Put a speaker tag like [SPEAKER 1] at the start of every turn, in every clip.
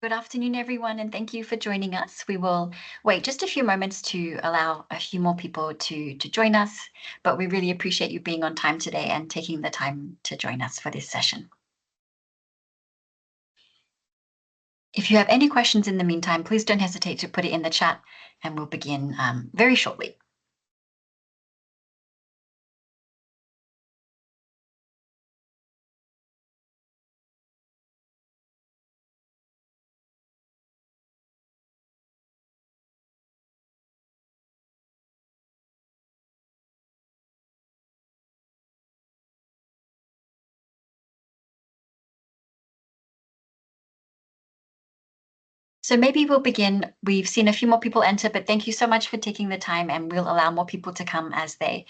[SPEAKER 1] Good afternoon, everyone, and thank you for joining us. We will wait just a few moments to allow a few more people to join us, but we really appreciate you being on time today and taking the time to join us for this session. If you have any questions in the meantime, please don't hesitate to put it in the chat and we'll begin very shortly. So maybe we'll begin. We've seen a few more people enter, but thank you so much for taking the time, and we'll allow more people to come as they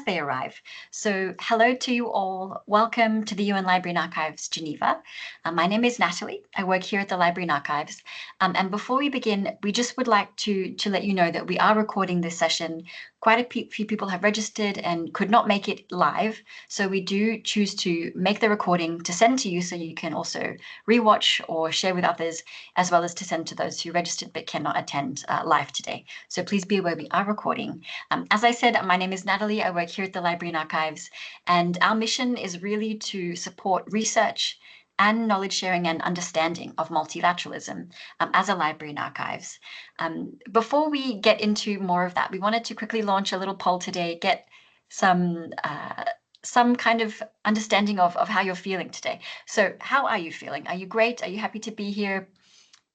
[SPEAKER 1] arrive. So hello to you all. Welcome to the UN Library and Archives Geneva. My name is Natalie. I work here at the Library and Archives. And before we begin, we just would like to let you know that we are recording this session. Quite a few people have registered and could not make it live. So we do choose to make the recording to send to you so you can also rewatch or share with others, as well as to send to those who registered but cannot attend live today. So please be aware we are recording. As I said, my name is Natalie. I work here at the Library and Archives, and our mission is really to support research and knowledge sharing and understanding of multilateralism as a library and archives. Before we get into more of that, we wanted to quickly launch a little poll today, get some kind of understanding of how you're feeling today. So how are you feeling? Are you great? Are you happy to be here?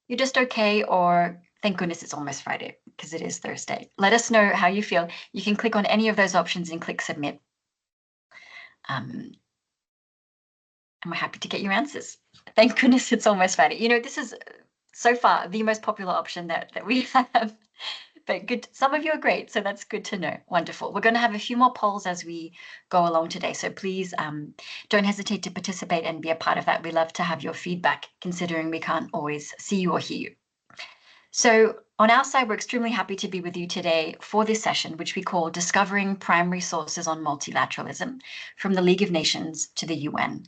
[SPEAKER 1] You're just okay, or thank goodness it's almost Friday because it is Thursday. Let us know how you feel. You can click on any of those options and click submit. And we're happy to get your answers. Thank goodness it's almost Friday. You know, this is so far the most popular option that we have. But good, some of you are great, so that's good to know. Wonderful. We're going to have a few more polls as we go along today, so please don't hesitate to participate and be a part of that. We love to have your feedback, considering we can't always see you or hear you. So on our side, we're extremely happy to be with you today for this session, which we call Discovering Primary Sources on Multilateralism, from the League of Nations to the UN.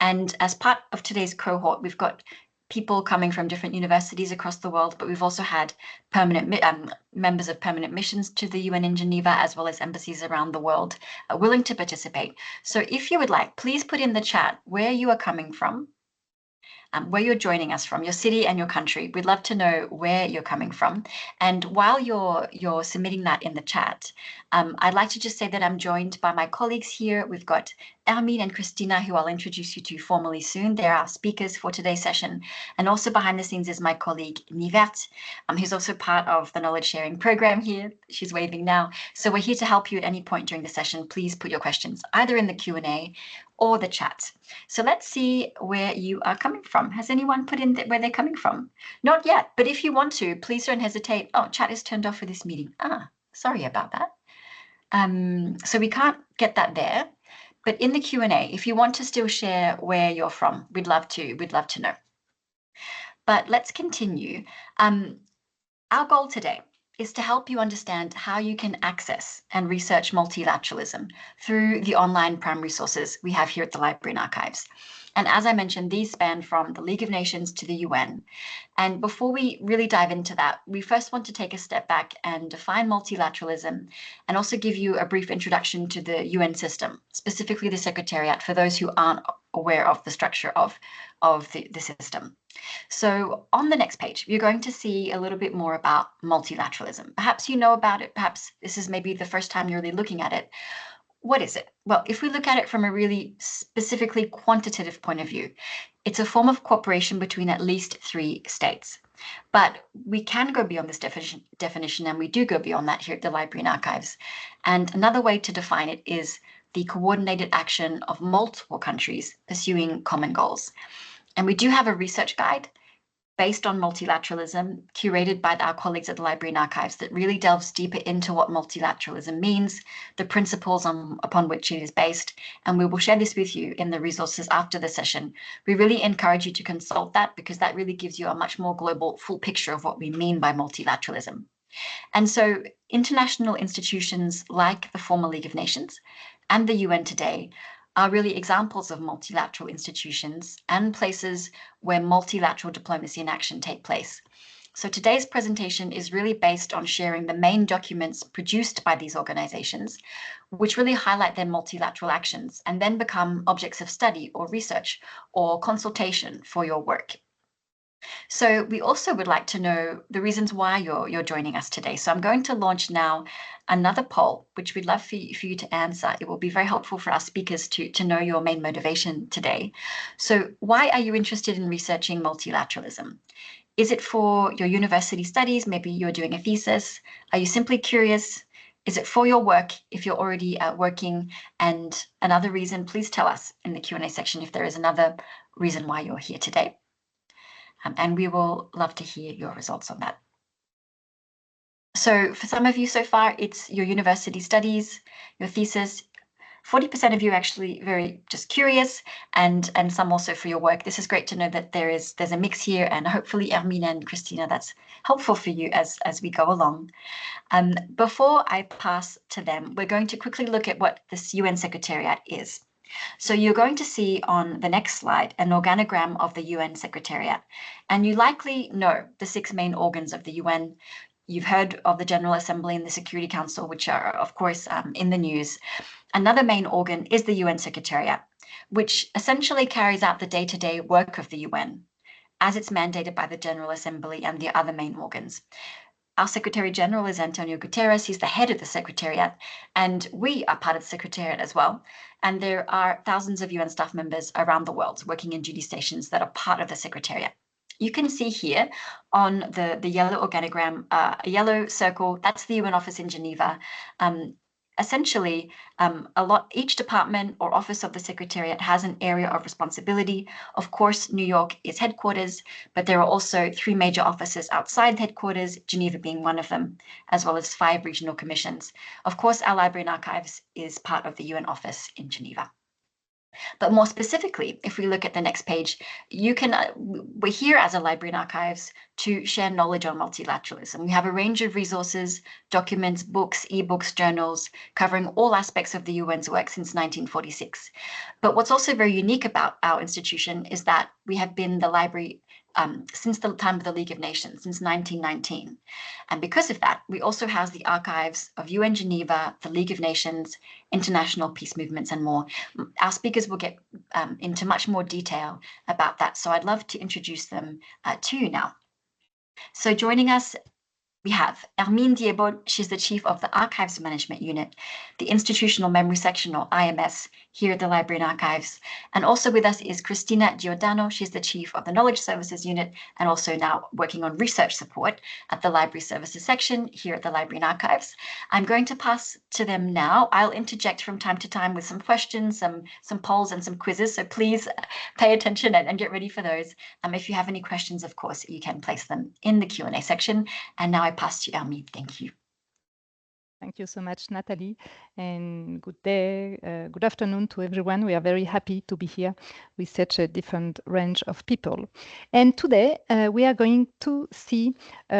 [SPEAKER 1] And as part of today's cohort, we've got people coming from different universities across the world, but we've also had permanent members of permanent missions to the UN in Geneva, as well as embassies around the world willing to participate. So if you would like, please put in the chat where you are coming from, where you're joining us from, your city and your country. We'd love to know where you're coming from. And while you're submitting that in the chat, I'd like to just say that I'm joined by my colleagues here. We've got Hermine and Christina, who I'll introduce you to formally soon. They're our speakers for today's session. And also behind the scenes is my colleague Nivert, who's also part of the knowledge sharing program here. She's waving now. So we're here to help you at any point during the session. Please put your questions either in the Q&A or the chat. So let's see where you are coming from. Has anyone put in where they're coming from? Not yet, but if you want to, please don't hesitate. Oh, chat is turned off for this meeting. Sorry about that. So we can't get that there, but in the Q&A, if you want to still share where you're from, we'd love to know. But let's continue. Our goal today is to help you understand how you can access and research multilateralism through the online primary sources we have here at the Library and Archives. And as I mentioned, these span from the League of Nations to the UN. And before we really dive into that, we first want to take a step back and define multilateralism, and also give you a brief introduction to the UN system, specifically the Secretariat, for those who aren't aware of the structure of the system. So on the next page, you're going to see a little bit more about multilateralism. Perhaps you know about it. Perhaps this is maybe the first time you're really looking at it. What is it? Well, if we look at it from a really specifically quantitative point of view, it's a form of cooperation between at least 3 states. But we can go beyond this definition, and we do go beyond that here at the Library and Archives. And another way to define it is the coordinated action of multiple countries pursuing common goals. And we do have a research guide based on multilateralism, curated by our colleagues at the Library and Archives, that really delves deeper into what multilateralism means, the principles upon which it is based, and we will share this with you in the resources after the session. We really encourage you to consult that, because that really gives you a much more global, full picture of what we mean by multilateralism. And so international institutions like the former League of Nations and the UN today are really examples of multilateral institutions and places where multilateral diplomacy and action take place. So today's presentation is really based on sharing the main documents produced by these organizations, which really highlight their multilateral actions and then become objects of study or research or consultation for your work. So we also would like to know the reasons why you're joining us today. So I'm going to launch now another poll, which we'd love for you to answer. It will be very helpful for our speakers to know your main motivation today. So why are you interested in researching multilateralism? Is it for your university studies? Maybe you're doing a thesis. Are you simply curious? Is it for your work if you're already working? And another reason, please tell us in the Q&A section if there is another reason why you're here today. And we will love to hear your results on that. So for some of you so far, it's your university studies, your thesis. 40% of you actually very just curious, and some also for your work. This is great to know that there's a mix here, and hopefully Hermine and Christina, that's helpful for you as we go along. Before I pass to them, we're going to quickly look at what this UN Secretariat is. So you're going to see on the next slide an organogram of the UN Secretariat, and you likely know the 6 main organs of the UN. You've heard of the General Assembly and the Security Council, which are, of course, in the news. Another main organ is the UN Secretariat, which essentially carries out the day-to-day work of the UN, as it's mandated by the General Assembly and the other main organs. Our Secretary General is Antonio Guterres. He's the head of the Secretariat, and we are part of the Secretariat as well. And there are thousands of UN staff members around the world working in duty stations that are part of the Secretariat. You can see here on the yellow organogram, a yellow circle, that's the UN office in Geneva. Essentially, each department or office of the Secretariat has an area of responsibility. Of course, New York is headquarters, but there are also 3 major offices outside headquarters, Geneva being one of them, as well as 5 regional commissions. Of course, our Library and Archives is part of the UN office in Geneva. But more specifically, if we look at the next page, we're here as a Library and Archives to share knowledge on multilateralism. We have a range of resources, documents, books, ebooks, journals, covering all aspects of the UN's work since 1946. But what's also very unique about our institution is that we have been the library since the time of the League of Nations, since 1919. And because of that, we also house the archives of UN Geneva, the League of Nations, international peace movements, and more. Our speakers will get into much more detail about that. So I'd love to introduce them to you now. So joining us, we have Hermine Diebo. She's the chief of the Archives Management Unit, the Institutional Memory Section, or IMS, here at the Library and Archives. And also with us is Cristina Giordano. She's the chief of the Knowledge Services Unit and also now working on research support at the Library Services Section here at the Library and Archives. I'm going to pass to them now. I'll interject from time to time with some questions, some polls and some quizzes. So please pay attention and get ready for those. If you have any questions, of course, you can place them in the Q&A section. And now I pass to Hermine. Thank you.
[SPEAKER 2] Thank you so much, Nathalie, and good day, good afternoon to everyone. We are very happy to be here with such a different range of people. And today we are going to see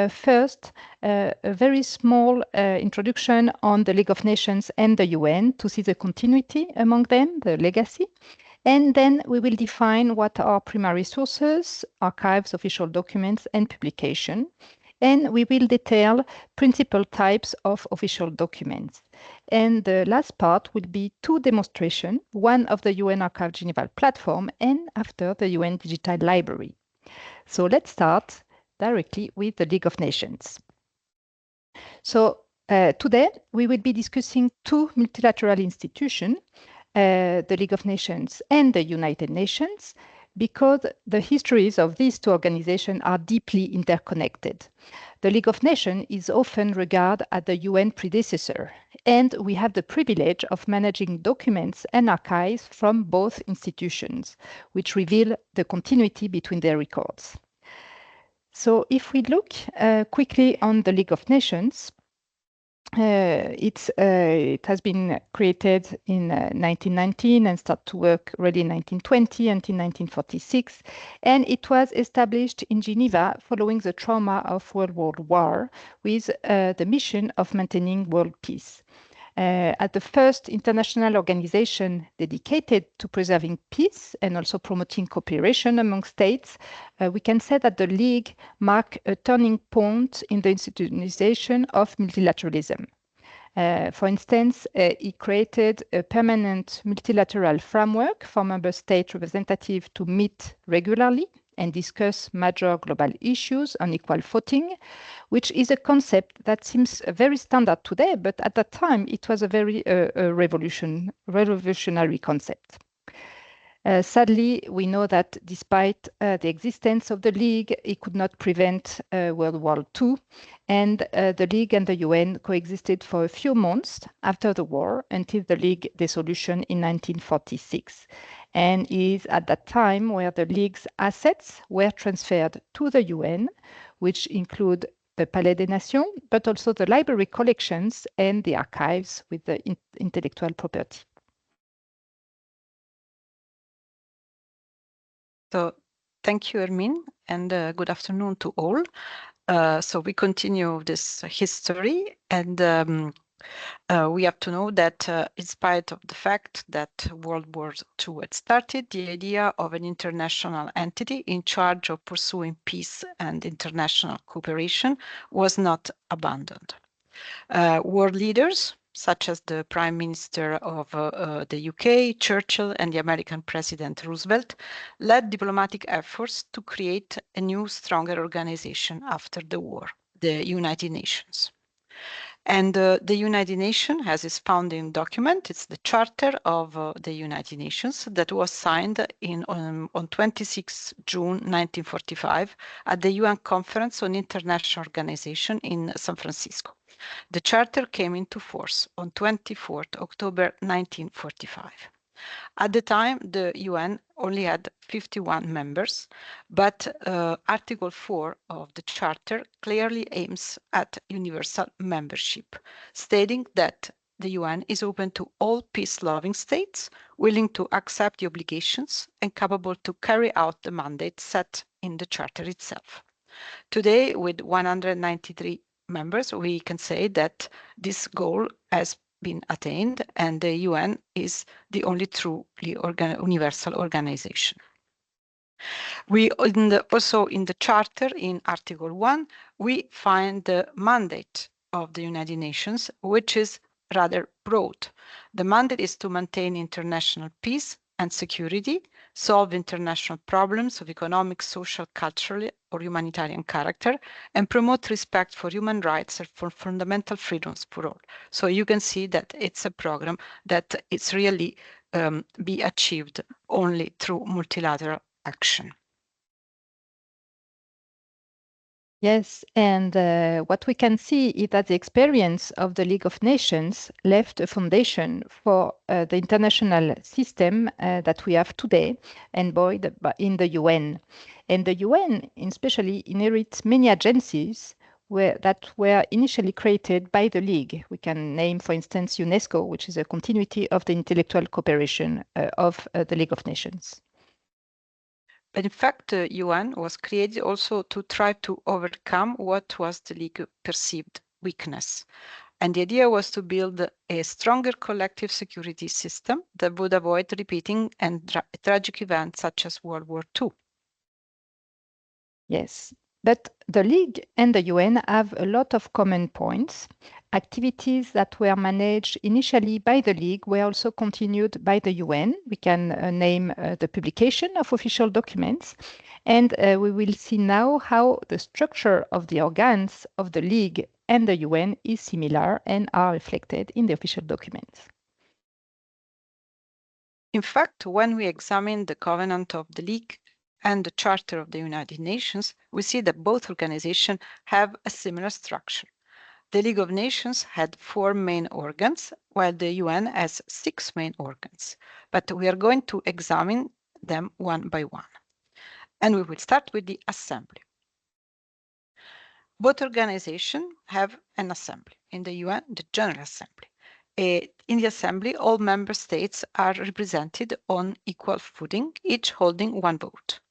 [SPEAKER 2] first a very small introduction on the League of Nations and the UN to see the continuity among them, the legacy. And then we will define what are primary sources, archives, official documents, and publication. And we will detail principal types of official documents. And the last part will be 2 demonstrations, one of the UN Archives Geneva platform and after the UN Digital Library. So let's start directly with the League of Nations. So today we will be discussing 2 multilateral institutions, the League of Nations and the United Nations, because the histories of these 2 organizations are deeply interconnected. The League of Nations is often regarded as the UN predecessor, and we have the privilege of managing documents and archives from both institutions, which reveal the continuity between their records. So if we look quickly on the League of Nations, it has been created in 1919 and started to work already in 1920 until 1946. And it was established in Geneva following the trauma of World War I with the mission of maintaining world peace. As the first international organization dedicated to preserving peace and also promoting cooperation among states, we can say that the League marked a turning point in the institutionalization of multilateralism. For instance, it created a permanent multilateral framework for member state representatives to meet regularly and discuss major global issues on equal footing, which is a concept that seems very standard today, but at that time it was a very revolutionary concept. Sadly, we know that despite the existence of the League, it could not prevent World War II, and the League and the UN coexisted for a few months after the war until the League dissolution in 1946. And it is at that time where the League's assets were transferred to the UN, which include the Palais des Nations, but also the library collections and the archives with the intellectual property.
[SPEAKER 3] So thank you, Hermine, and good afternoon to all. So we continue this history, and we have to know that in spite of the fact that World War II had started, the idea of an international entity in charge of pursuing peace and international cooperation was not abandoned. World leaders, such as the Prime Minister of the UK, Churchill, and the American President Roosevelt, led diplomatic efforts to create a new, stronger organization after the war, the United Nations. And the United Nations has its founding document. It's the Charter of the United Nations that was signed on 26 June 1945 at the UN Conference on International Organization in San Francisco. The Charter came into force on 24th October 1945. At the time, the UN only had 51 members, but Article 4 of the Charter clearly aims at universal membership, stating that the UN is open to all peace-loving states, willing to accept the obligations and capable to carry out the mandate set in the Charter itself. Today, with 193 members, we can say that this goal has been attained and the UN is the only truly universal organization. Also in the Charter, in Article 1, we find the mandate of the United Nations, which is rather broad. The mandate is to maintain international peace and security, solve international problems of economic, social, cultural, or humanitarian character, and promote respect for human rights and for fundamental freedoms for all. So you can see that it's a program that is really be achieved only through multilateral action.
[SPEAKER 2] Yes, and what we can see is that the experience of the League of Nations left a foundation for the international system that we have today, embodied in the UN. And the UN especially inherits many agencies that were initially created by the League. We can name, for instance, UNESCO, which is a continuity of the intellectual cooperation of the League of Nations.
[SPEAKER 3] But in fact, the UN was created also to try to overcome what was the League perceived weakness. And the idea was to build a stronger collective security system that would avoid repeating and tragic events such as World War II.
[SPEAKER 2] Yes, but the League and the UN have a lot of common points. Activities that were managed initially by the League were also continued by the UN. We can name the publication of official documents, and we will see now how the structure of the organs of the League and the UN is similar and are reflected in the official documents.
[SPEAKER 3] In fact, when we examine the covenant of the League and the Charter of the United Nations, we see that both organizations have a similar structure. The League of Nations had 4 main organs, while the UN has 6 main organs. But we are going to examine them one by one. And we will start with the Assembly. Both organizations have an assembly. In the UN, the General Assembly. In the Assembly, all member states are represented on equal footing, each holding 1 vote.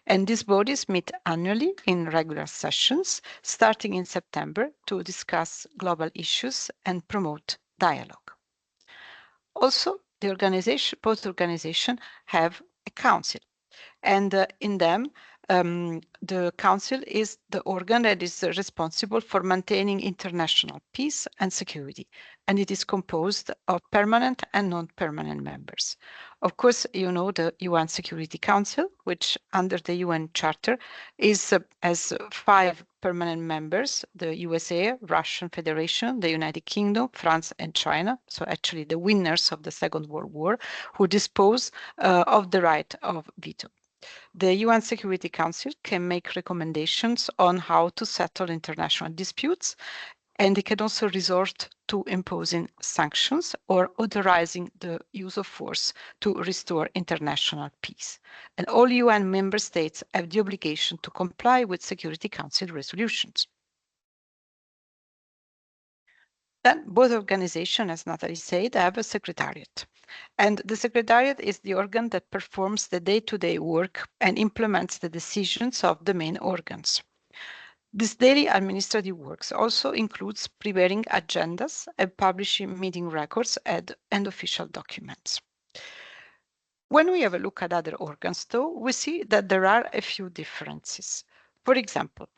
[SPEAKER 3] And these bodies meet annually in regular sessions, starting in September, to discuss global issues and promote dialogue. Also, both organizations have a council, and in them, the council is the organ that is responsible for maintaining international peace and security, and it is composed of permanent and non-permanent members. Of course, you know the UN Security Council, which under the UN Charter has 5 permanent members: the USA, Russian Federation, the United Kingdom, France, and China. So actually the winners of the Second World War, who dispose of the right of veto. The UN Security Council can make recommendations on how to settle international disputes, and it can also resort to imposing sanctions or authorizing the use of force to restore international peace. And all UN member states have the obligation to comply with Security Council resolutions. Then both organizations, as Natalie said, have a secretariat. And the secretariat is the organ that performs the day-to-day work and implements the decisions of the main organs. This daily administrative work also includes preparing agendas and publishing meeting records and official documents. When we have a look at other organs, though, we see that there are a few differences. For example,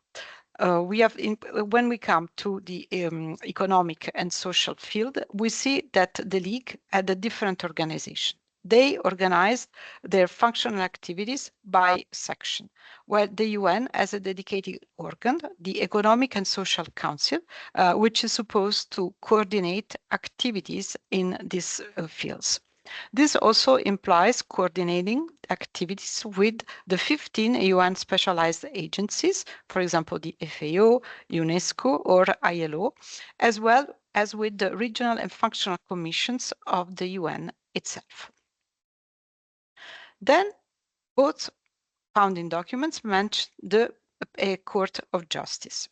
[SPEAKER 3] when we come to the economic and social field, we see that the League had a different organization. They organized their functional activities by section, while the UN has a dedicated organ, the Economic and Social Council, which is supposed to coordinate activities in these fields. This also implies coordinating activities with the 15 UN specialized agencies, for example, the FAO, UNESCO, or ILO, as well as with the regional and functional commissions of the UN itself. Then both founding documents mention the Court of Justice.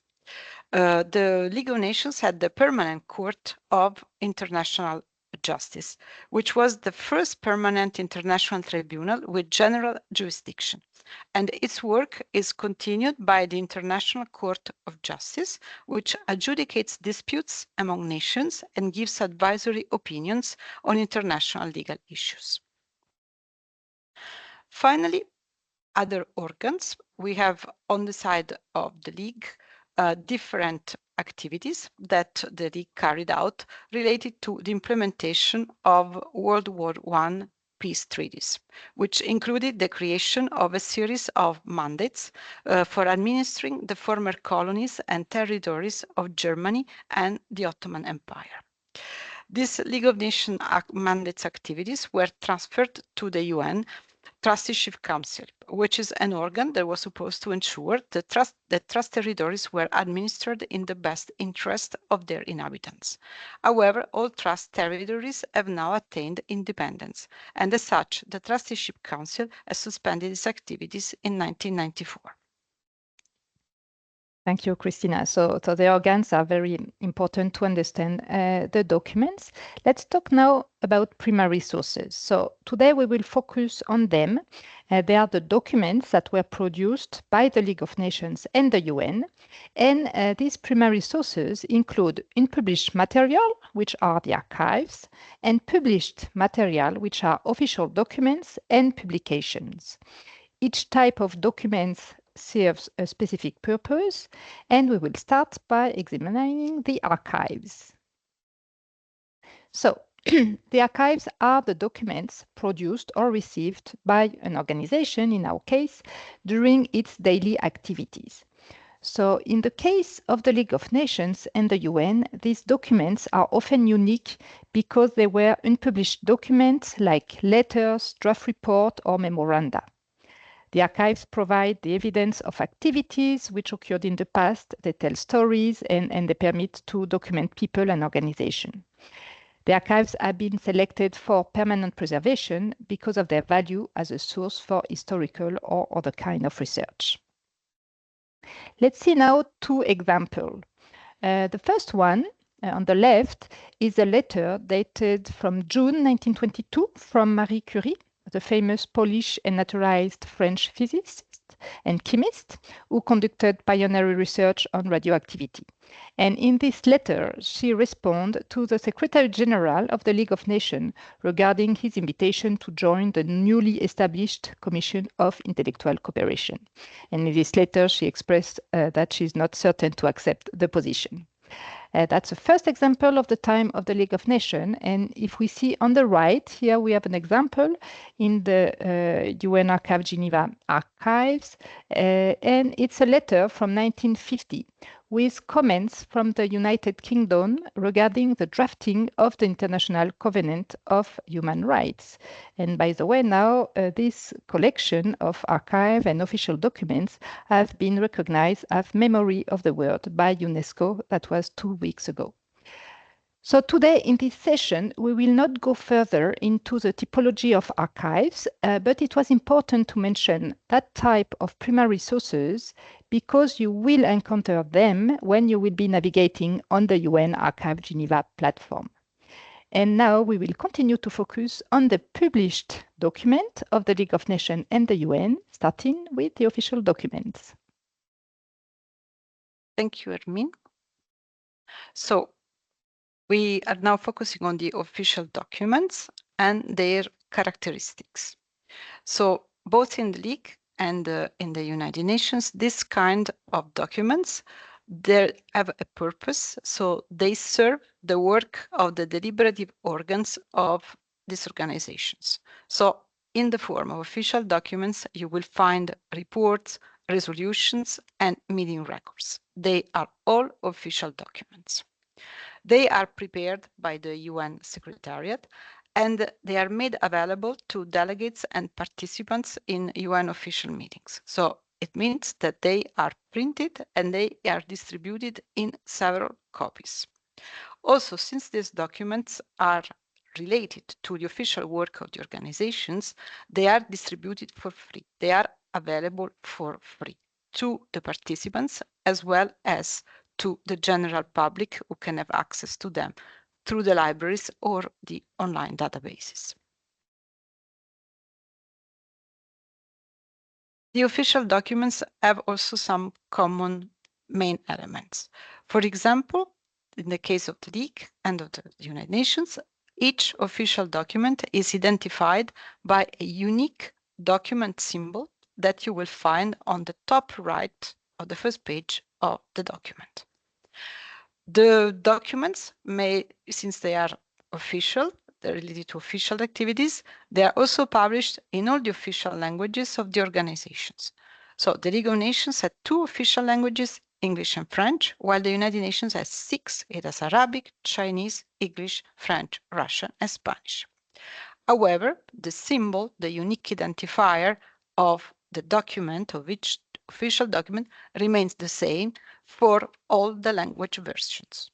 [SPEAKER 3] The League of Nations had the Permanent Court of International Justice, which was the first permanent international tribunal with general jurisdiction. And its work is continued by the International Court of Justice, which adjudicates disputes among nations and gives advisory opinions on international legal issues. Finally, other organs. We have on the side of the League different activities that the League carried out related to the implementation of World War I peace treaties, which included the creation of a series of mandates for administering the former colonies and territories of Germany and the Ottoman Empire. These League of Nations mandates activities were transferred to the UN Trusteeship Council, which is an organ that was supposed to ensure that trust territories were administered in the best interest of their inhabitants. However, all trust territories have now attained independence, and as such, the Trusteeship Council has suspended its activities in 1994.
[SPEAKER 2] Thank you, Christina. So the organs are very important to understand the documents. Let's talk now about primary sources. So today we will focus on them. They are the documents that were produced by the League of Nations and the UN. And these primary sources include unpublished material, which are the archives, and published material, which are official documents and publications. Each type of documents serves a specific purpose, and we will start by examining the archives. So, the archives are the documents produced or received by an organization, in our case, during its daily activities. So, in the case of the League of Nations and the UN, these documents are often unique because they were unpublished documents like letters, draft report, or memoranda. The archives provide the evidence of activities which occurred in the past. They tell stories and they permit to document people and organizations. The archives have been selected for permanent preservation because of their value as a source for historical or other kind of research. Let's see now 2 examples. The first one on the left is a letter dated from June 1922 from Marie Curie, the famous Polish and naturalized French physicist. and chemists who conducted pioneering research on radioactivity. And in this letter, she responded to the Secretary General of the League of Nations regarding his invitation to join the newly established Commission of Intellectual Cooperation. And in this letter, she expressed that she is not certain to accept the position. That's the first example of the time of the League of Nations. And if we see on the right, here we have an example in the UN Archives Geneva archives. And it's a letter from 1950 with comments from the United Kingdom regarding the drafting of the International Covenant of Human Rights. And by the way, now this collection of archive and official documents have been recognized as Memory of the World by UNESCO. That was 2 weeks ago. So today in this session, we will not go further into the typology of archives, but it was important to mention that type of primary sources because you will encounter them when you will be navigating on the UN Archives Geneva platform. And now we will continue to focus on the published document of the League of Nations and the UN, starting with the official documents.
[SPEAKER 3] Thank you, Hermine. So we are now focusing on the official documents and their characteristics. So both in the League and in the United Nations, this kind of documents, they have a purpose. So they serve the work of the deliberative organs of these organizations. So in the form of official documents, you will find reports, resolutions, and meeting records. They are all official documents. They are prepared by the UN Secretariat and they are made available to delegates and participants in UN official meetings. So it means that they are printed and they are distributed in several copies. Also, since these documents are related to the official work of the organizations, they are distributed for free. They are available for free to the participants as well as to the general public who can have access to them through the libraries or the online databases. The official documents have also some common main elements. For example, in the case of the League and of the United Nations, each official document is identified by a unique document symbol that you will find on the top right of the first page of the document. The documents may, since they are official, they're related to official activities, they are also published in all the official languages of the organizations. So the League of Nations had 2 official languages, English and French, while the United Nations has 6. It has Arabic, Chinese, English, French, Russian, and Spanish. However, the symbol, the unique identifier of the document, of each official document, remains the same for all the language versions.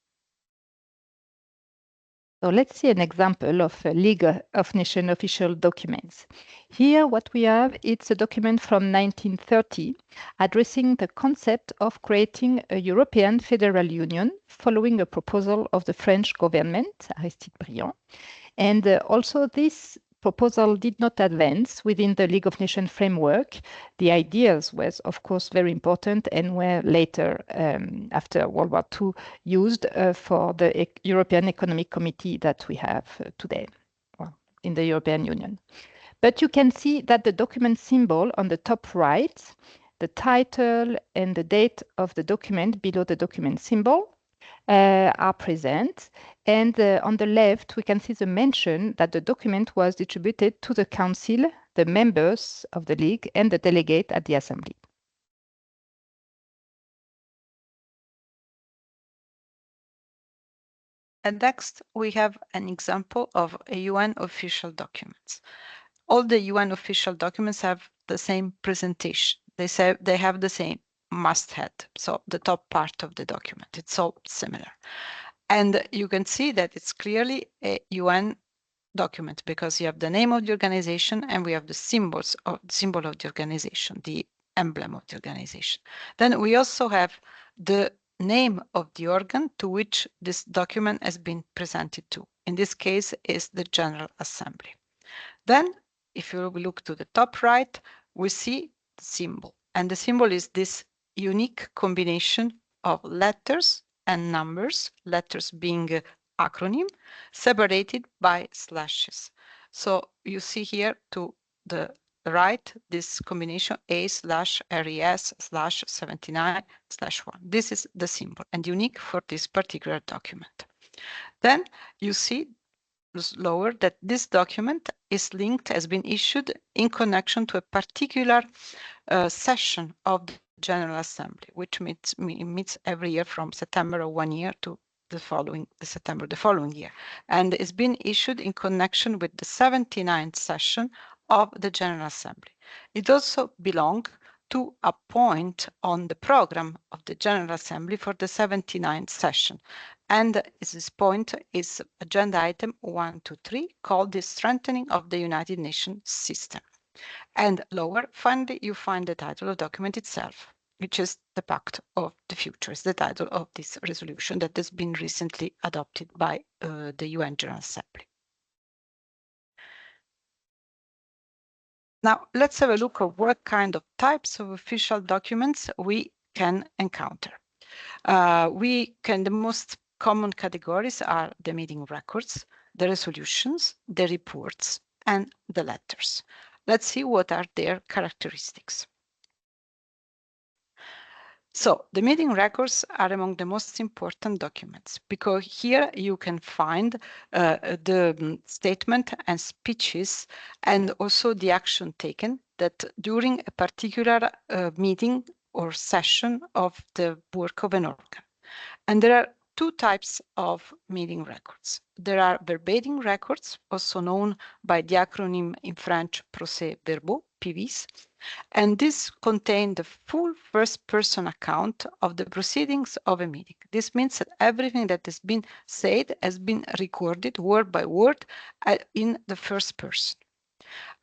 [SPEAKER 2] So let's see an example of a League of Nations official documents. Here what we have, it's a document from 1930 addressing the concept of creating a European Federal Union following a proposal of the French government, Aristide Briand. And also this proposal did not advance within the League of Nations framework. The ideas was, of course, very important and were later, after World War II, used for the European Economic Committee that we have today in the European Union. But you can see that the document symbol on the top right, the title and the date of the document below the document symbol, are present. And on the left, we can see the mention that the document was distributed to the Council, the members of the League, and the delegate at the Assembly.
[SPEAKER 3] And next, we have an example of a UN official documents. All the UN official documents have the same presentation. They say they have the same masthead, so the top part of the document. It's all similar. And you can see that it's clearly a UN document because you have the name of the organization and we have the symbol of the organization, the emblem of the organization. Then we also have the name of the organ to which this document has been presented to. In this case is the General Assembly. Then if you look to the top right, we see the symbol. And the symbol is this unique combination of letters and numbers, letters being acronym, separated by slashes. So you see here to the right, this combination A/RES/79/1. This is the symbol and unique for this particular document. Then you see lower that this document is linked, has been issued in connection to a particular session of the General Assembly, which meets every year from September of one year to September the following year, and it's been issued in connection with the 79th session of the General Assembly. It also belongs to a point on the program of the General Assembly for the 79th session. And this point is agenda item 123, called the Strengthening of the United Nations System. And lower, finally, you find the title of the document itself, which is the Pact of the Future, is the title of this resolution that has been recently adopted by the UN General Assembly. Now, let's have a look at what kind of types of official documents we can encounter. The most common categories are the meeting records, the resolutions, the reports, and the letters. Let's see what are their characteristics. So the meeting records are among the most important documents because here you can find the statement and speeches and also the action taken that during a particular meeting or session of the work of an organ. And there are two types of meeting records. There are verbatim records, also known by the acronym in French procès-verbaux, PVs, and this contains the full first-person account of the proceedings of a meeting. This means that everything that has been said has been recorded word by word in the first person.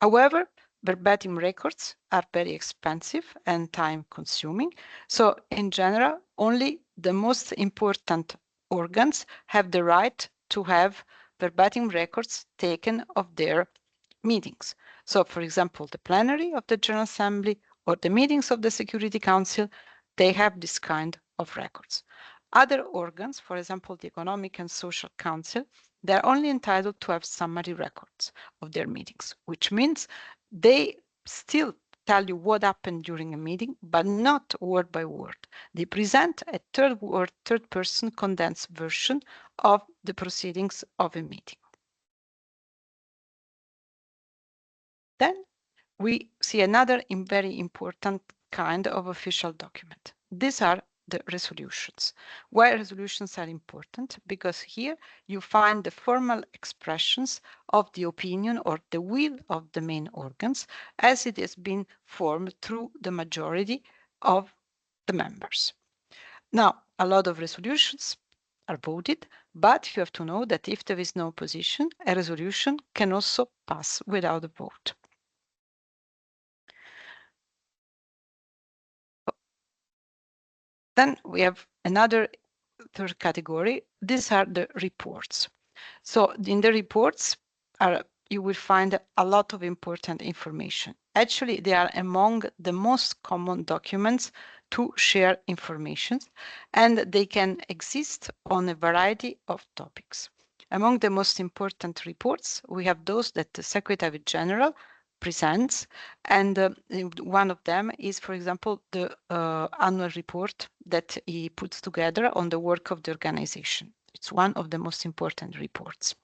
[SPEAKER 3] However, verbatim records are very expensive and time-consuming, so in general, only the most important organs have the right to have verbatim records taken of their meetings. So, for example, the plenary of the General Assembly or the meetings of the Security Council, they have this kind of records. Other organs, for example, the Economic and Social Council, they are only entitled to have summary records of their meetings, which means they still tell you what happened during a meeting, but not word by word. They present a third-person condensed version of the proceedings of a meeting. Then we see another very important kind of official document. These are the resolutions. Why resolutions are important? Because here you find the formal expressions of the opinion or the will of the main organs as it has been formed through the majority of the members. Now, a lot of resolutions are voted, but you have to know that if there is no opposition, a resolution can also pass without a vote. Then we have another third category. These are the reports. So in the reports you will find a lot of important information. Actually, they are among the most common documents to share information, and they can exist on a variety of topics. Among the most important reports, we have those that the Secretary General presents, and one of them is, for example, the annual report that he puts together on the work of the organization. It's one of the most important reports.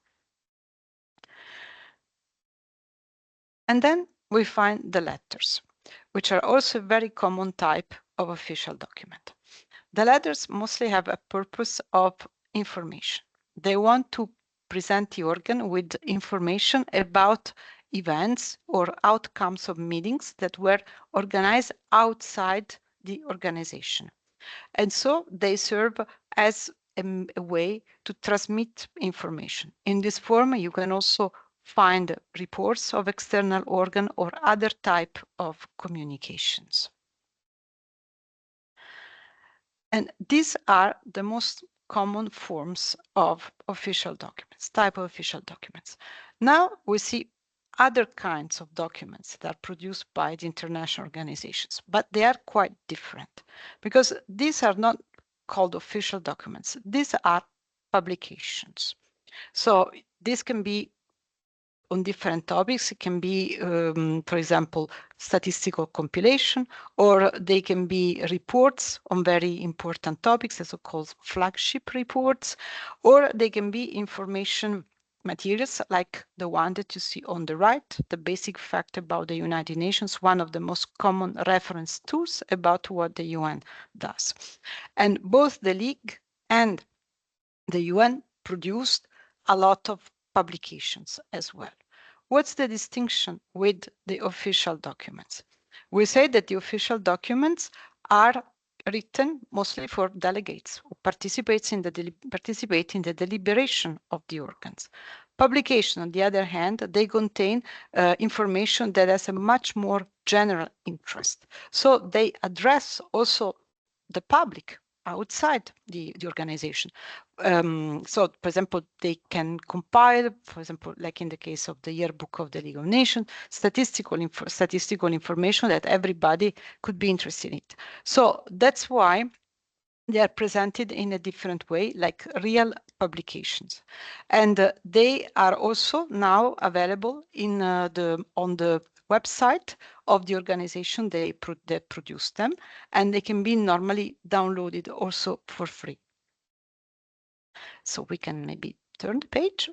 [SPEAKER 3] And then we find the letters, which are also a very common type of official document. The letters mostly have a purpose of information. They want to present the organ with information about events or outcomes of meetings that were organized outside the organization. And so they serve as a way to transmit information. In this form, you can also find reports of external organ or other type of communications. And these are the most common forms of official documents, type of official documents. Now we see other kinds of documents that are produced by the international organizations, but they are quite different because these are not called official documents. These are publications. So this can be on different topics. It can be, for example, statistical compilation, or they can be reports on very important topics, the so-called flagship reports, or they can be information materials like the one that you see on the right, the basic fact about the United Nations, one of the most common reference tools about what the UN does. And both the League and the UN produced a lot of publications as well. What's the distinction with the official documents? We say that the official documents are written mostly for delegates who participate in the deliberation of the organs. Publication, on the other hand, they contain information that has a much more general interest. So they address also the public outside the organization. So, for example, they can compile, for example, like in the case of the Yearbook of the League of Nations, statistical information that everybody could be interested in. So that's why they are presented in a different way, like real publications. And they are also now available in on the website of the organization that produced them, and they can be normally downloaded also for free. So we can maybe turn the page.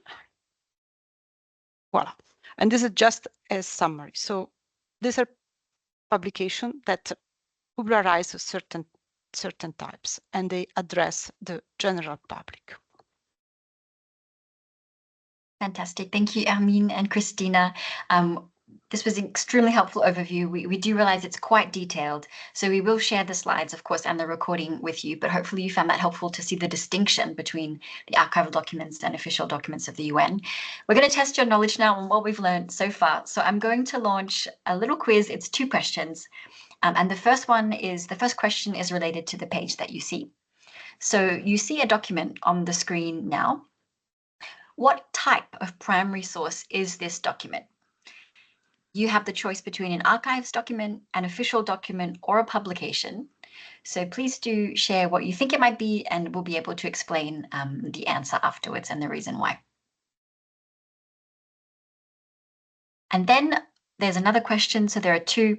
[SPEAKER 3] Voila. And this is just a summary. So these are publications that popularize certain types, and they address the general public.
[SPEAKER 1] Fantastic. Thank you, Hermine and Christina. This was an extremely helpful overview. We do realize it's quite detailed, so we will share the slides, of course, and the recording with you, but hopefully you found that helpful to see the distinction between the archival documents and official documents of the UN. We're going to test your knowledge now on what we've learned so far. So I'm going to launch a little quiz. It's 2 questions. And the first question is related to the page that you see. So you see a document on the screen now. What type of primary source is this document? You have the choice between an archives document, an official document, or a publication. So please do share what you think it might be, and we'll be able to explain the answer afterwards and the reason why. And then there's another question. So there are 2.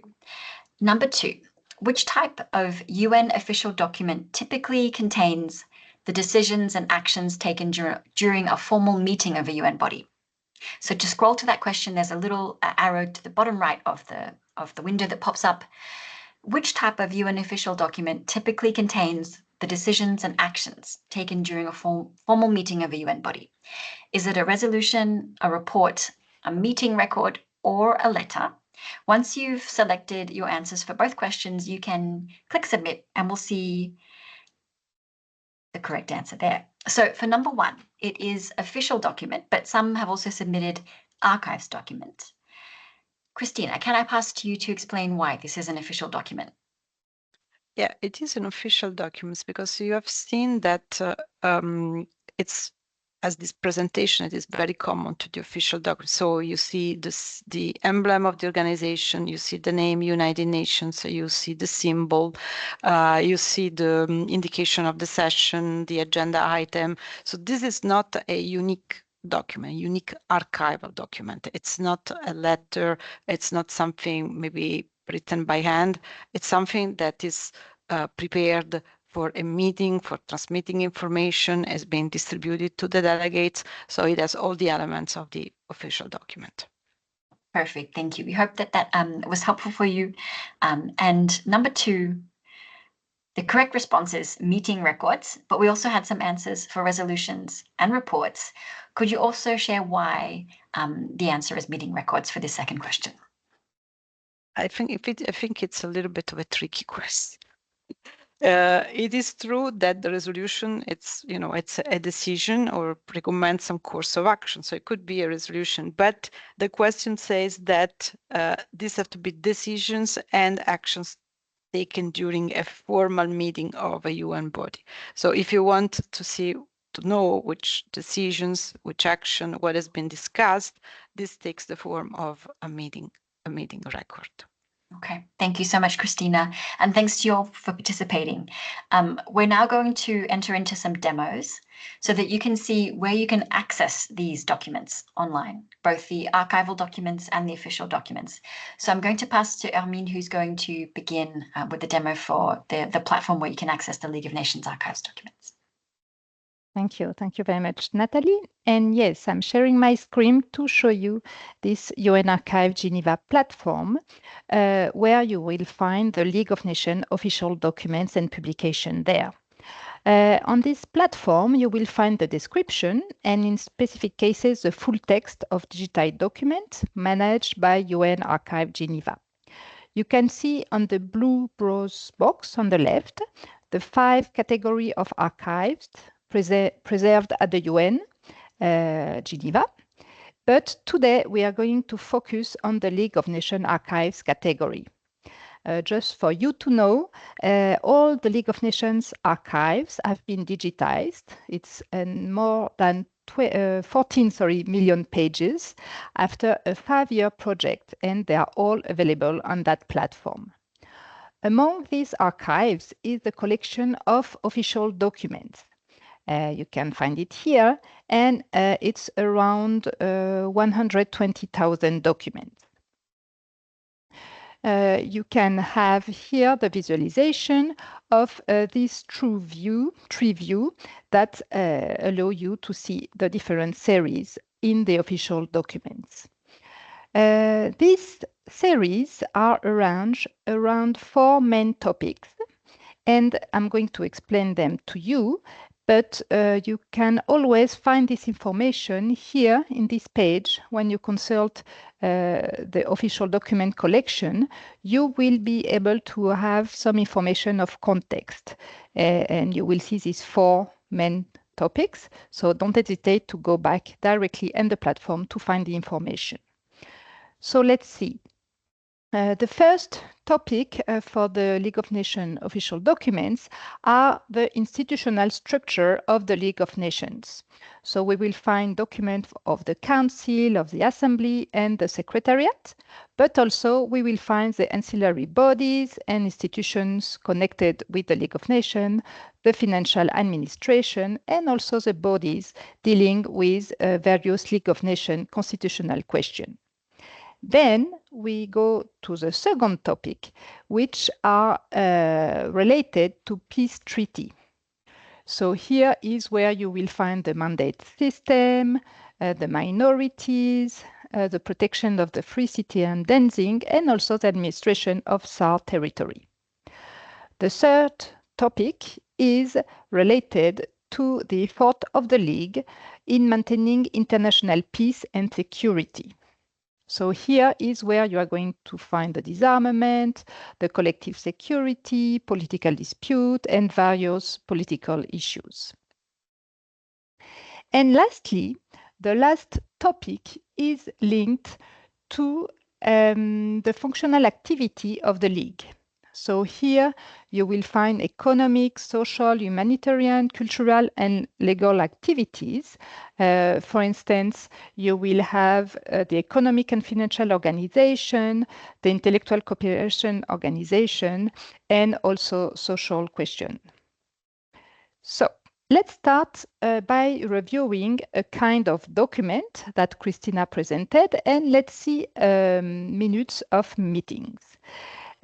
[SPEAKER 1] Number 2, which type of UN official document typically contains the decisions and actions taken during a formal meeting of a UN body? So to scroll to that question, there's a little arrow to the bottom right of the window that pops up. Which type of UN official document typically contains the decisions and actions taken during a formal meeting of a UN body? Is it a resolution, a report, a meeting record, or a letter? Once you've selected your answers for both questions, you can click submit and we'll see the correct answer there. So for number 1, it is official document, but some have also submitted archives document. Christina, can I pass to you to explain why this is an official document?
[SPEAKER 3] Yeah, it is an official document because you have seen that it's, as this presentation, it is very common to the official document. So you see the emblem of the organization, you see the name United Nations, so you see the symbol, you see the indication of the session, the agenda item. So this is not a unique document, unique archival document. It's not a letter, it's not something maybe written by hand. It's something that is prepared for a meeting, for transmitting information, has been distributed to the delegates. So it has all the elements of the official document.
[SPEAKER 1] Perfect, thank you. We hope that was helpful for you. And number 2, the correct response is meeting records, but we also had some answers for resolutions and reports. Could you also share why the answer is meeting records for this second question?
[SPEAKER 3] I think it's a little bit of a tricky question. It is true that the resolution, it's a decision or recommends some course of action. So it could be a resolution, but the question says that these have to be decisions and actions taken during a formal meeting of a UN body. So if you want to see to know which decisions, which action, what has been discussed, this takes the form of a meeting record.
[SPEAKER 1] Okay, thank you so much, Christina. And thanks to you all for participating. We're now going to enter into some demos so that you can see where you can access these documents online, both the archival documents and the official documents. So I'm going to pass to Hermine, who's going to begin with the demo for the platform where you can access the League of Nations Archives documents.
[SPEAKER 2] Thank you. Thank you very much, Natalie. And yes, I'm sharing my screen to show you this UN Archive Geneva platform, where you will find the League of Nations official documents and publication there. On this platform, you will find the description and in specific cases, the full text of digitized documents managed by UN Archive Geneva. You can see on the blue browse box on the left, the 5 categories of archives preserved at the UN Geneva. But today we are going to focus on the League of Nations Archives category. Just for you to know, all the League of Nations archives have been digitized. It's more than 14 million pages after a 5-year project, and they are all available on that platform. Among these archives is the collection of official documents. You can find it here, and it's around 120,000 documents. You can have here the visualization of this tree view that allow you to see the different series in the official documents. These series are arranged around 4 main topics, and I'm going to explain them to you, but you can always find this information here in this page. When you consult the official document collection, you will be able to have some information of context, and you will see these 4 main topics. So don't hesitate to go back directly in the platform to find the information. So let's see. The first topic for the League of Nations official documents are the institutional structure of the League of Nations. So we will find documents of the Council, of the Assembly, and the Secretariat, but also we will find the ancillary bodies and institutions connected with the League of Nations, the financial administration, and also the bodies dealing with various League of Nations constitutional questions. Then we go to the second topic, which are related to peace treaty. So here is where you will find the mandate system, the minorities, the protection of the free city and dancing, and also the administration of SAR territory. The third topic is related to the effort of the League in maintaining international peace and security. So here is where you are going to find the disarmament, the collective security, political dispute, and various political issues. And lastly, the last topic is linked to the functional activity of the League. So here you will find economic, social, humanitarian, cultural, and legal activities. For instance, you will have the economic and financial organization, the intellectual cooperation organization, and also social question. So let's start by reviewing a kind of document that Christina presented, and let's see minutes of meetings.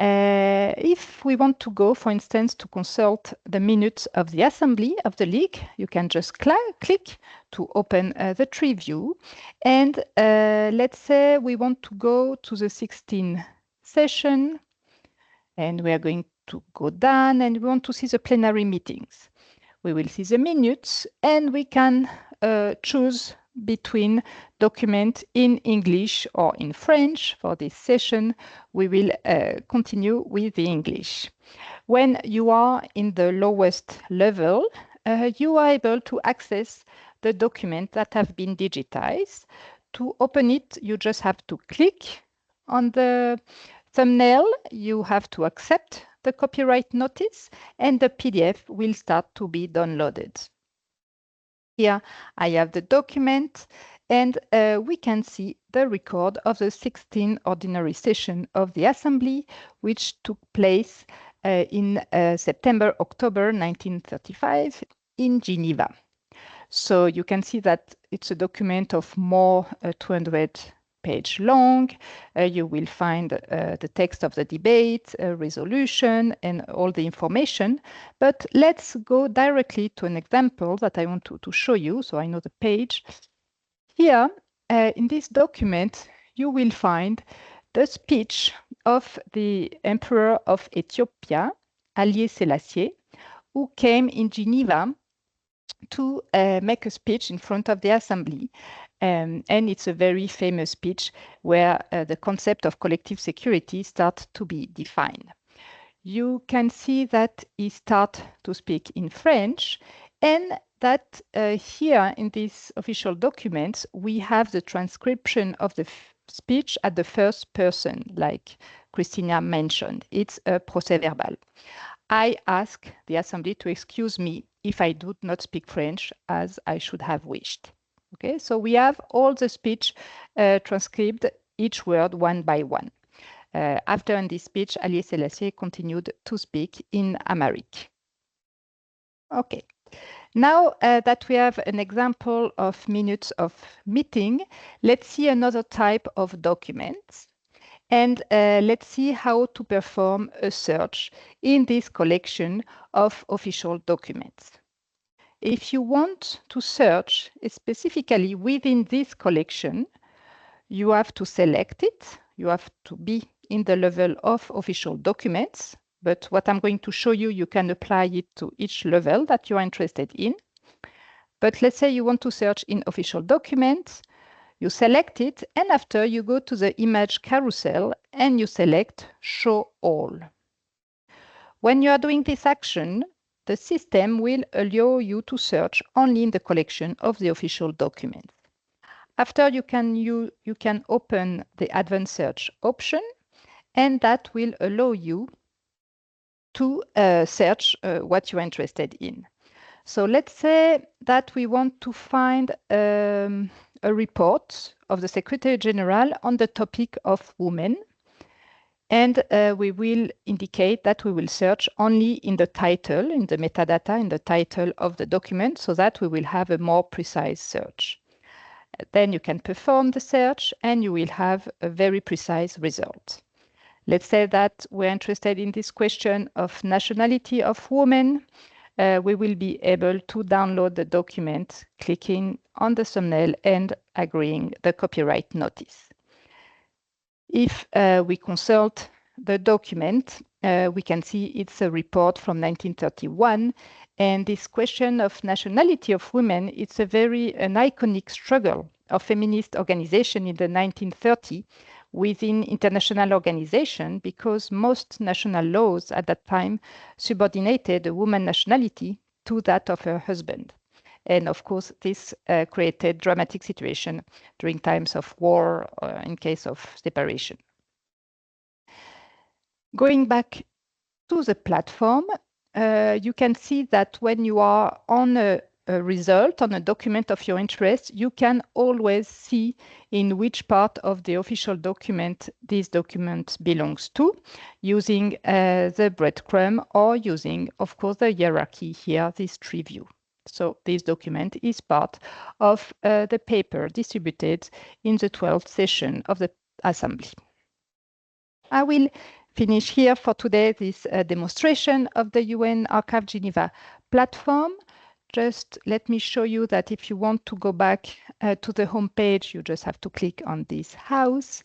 [SPEAKER 2] If we want to go, for instance, to consult the minutes of the Assembly of the League, you can just click to open the tree view. And let's say we want to go to the 16th session, and we are going to go down, and we want to see the plenary meetings. We will see the minutes, and we can choose between document in English or in French. For this session, we will continue with the English. When you are in the lowest level, you are able to access the documents that have been digitized. To open it, you just have to click on the thumbnail. You have to accept the copyright notice, and the PDF will start to be downloaded. Here I have the document, and we can see the record of the 16th ordinary session of the Assembly, which took place in September-October 1935 in Geneva. So you can see that it's a document of more 200 page long. You will find the text of the debate, resolution, and all the information. But let's go directly to an example that I want to show you, so I know the page. Here, in this document, you will find the speech of the Emperor of Ethiopia, Haile Selassie, who came in Geneva to make a speech in front of the Assembly. And it's a very famous speech where the concept of collective security starts to be defined. You can see that he starts to speak in French, and that here in these official documents, we have the transcription of the speech at the first person, like Christina mentioned. It's a procès verbal. I ask the Assembly to excuse me if I do not speak French as I should have wished. Okay, so we have all the speech transcribed, each word one by one. After in this speech, Haile Selassie continued to speak in Amharic. Okay, now that we have an example of minutes of meeting, let's see another type of documents. And let's see how to perform a search in this collection of official documents. If you want to search specifically within this collection, you have to select it. You have to be in the level of official documents. But what I'm going to show you, you can apply it to each level that you're interested in. But let's say you want to search in official documents. You select it, and after you go to the image carousel and you select Show All. When you are doing this action, the system will allow you to search only in the collection of the official documents. After you can open the advanced search option, and that will allow you to search what you're interested in. So let's say that we want to find a report of the Secretary General on the topic of women. And we will indicate that we will search only in the title, in the metadata, in the title of the document, so that we will have a more precise search. Then you can perform the search and you will have a very precise result. Let's say that we're interested in this question of nationality of women. We will be able to download the document, clicking on the thumbnail and agreeing the copyright notice. If we consult the document, we can see it's a report from 1931. And this question of nationality of women, it's an iconic struggle of feminist organization in the 1930s within international organization, because most national laws at that time subordinated a woman's nationality to that of her husband. And of course, this created dramatic situation during times of war or in case of separation. Going back to the platform, you can see that when you are on a result, on a document of your interest, you can always see in which part of the official document this document belongs to, using the breadcrumb or using, of course, the hierarchy here, this tree view. So this document is part of the paper distributed in the 12th session of the Assembly. I will finish here for today this demonstration of the UN Archive Geneva platform. Just let me show you that if you want to go back to the home page, you just have to click on this house.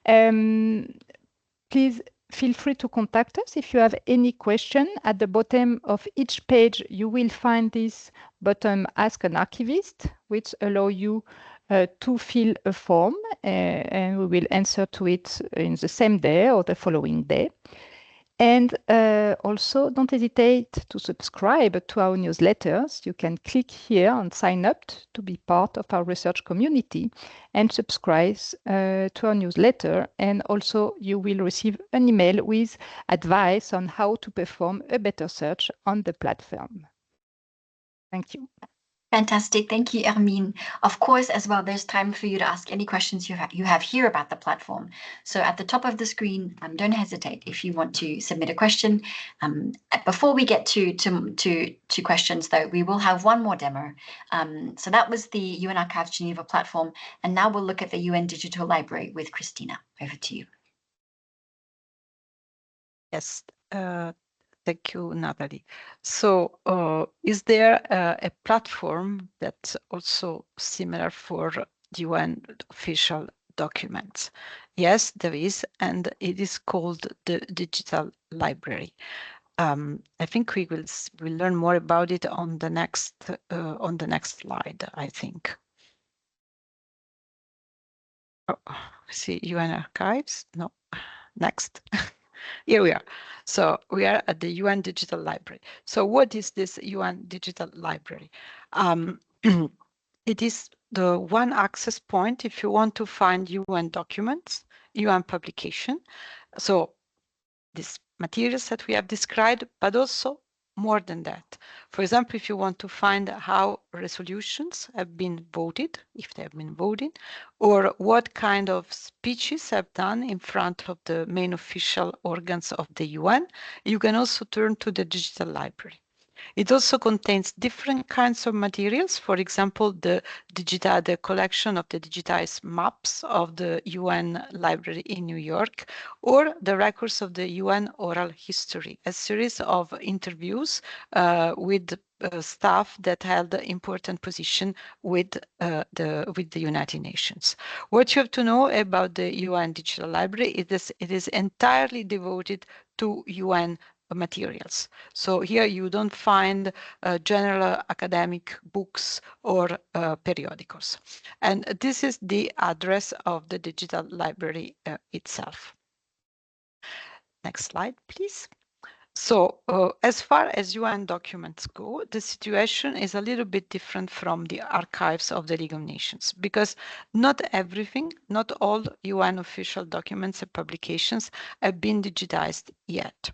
[SPEAKER 2] Please feel free to contact us if you have any question. At the bottom of each page, you will find this button Ask an Archivist, which allow you to fill a form, and we will answer to it in the same day or the following day. And also, don't hesitate to subscribe to our newsletters. You can click here and sign up to be part of our research community and subscribe to our newsletter. And also, you will receive an email with advice on how to perform a better search on the platform. Thank you.
[SPEAKER 1] Fantastic. Thank you, Hermine. Of course, as well, there's time for you to ask any questions you have here about the platform. So at the top of the screen, don't hesitate if you want to submit a question. Before we get to questions, though, we will have one more demo. So that was the UN Archives Geneva platform, and now we'll look at the UN Digital Library with Christina. Over to you.
[SPEAKER 3] Yes. Thank you, Natalie. So is there a platform that's also similar for UN official documents? Yes, there is, and it is called the Digital Library. I think we'll learn more about it on the next slide, I think. Oh, see UN Archives? No, next. Here we are. So we are at the UN Digital Library. So what is this UN Digital Library? It is the one access point if you want to find UN documents, UN publication. So these materials that we have described, but also more than that. For example, if you want to find how resolutions have been voted, if they have been voted, or what kind of speeches have done in front of the main official organs of the UN, you can also turn to the digital library. It also contains different kinds of materials. For example, the collection of the digitized maps of the UN Library in New York, or the records of the UN oral history, a series of interviews with staff that held important position with the United Nations. What you have to know about the UN Digital Library is it is entirely devoted to UN materials. So here you don't find general academic books or periodicals. And this is the address of the digital library itself. Next slide, please. So as far as UN documents go, the situation is a little bit different from the archives of the League of Nations, because not everything, not all UN official documents and publications have been digitized yet.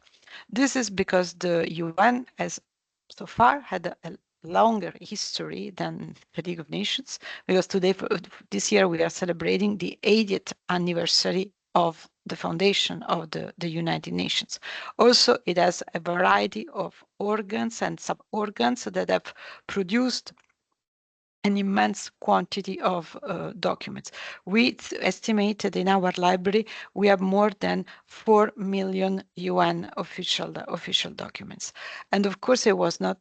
[SPEAKER 3] This is because the UN has so far had a longer history than the League of Nations, because today, this year, we are celebrating the 80th anniversary of the foundation of the United Nations. Also, it has a variety of organs and sub-organs that have produced an immense quantity of documents. We estimated in our library we have more than 4 million UN official documents, and of course, it was not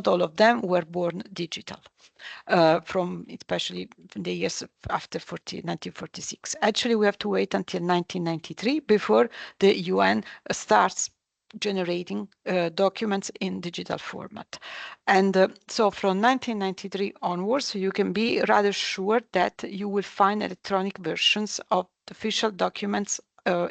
[SPEAKER 3] all of them were born digital. From especially from the years after 1946. Actually, we have to wait until 1993 before the UN starts generating documents in digital format. And so from 1993 onwards, you can be rather sure that you will find electronic versions of official documents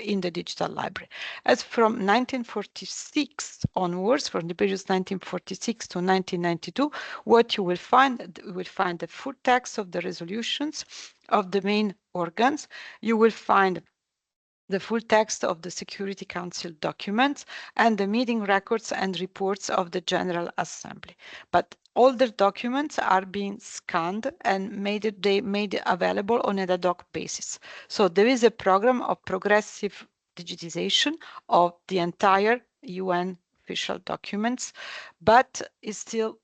[SPEAKER 3] in the digital library. As from 1946 onwards, from the period 1946 to 1992, what you will find the full text of the resolutions of the main organs. You will find the full text of the Security Council documents and the meeting records and reports of the General Assembly. But all the documents are being scanned and made available on an ad hoc basis. So there is a program of progressive digitization of the entire UN official documents, but it's still,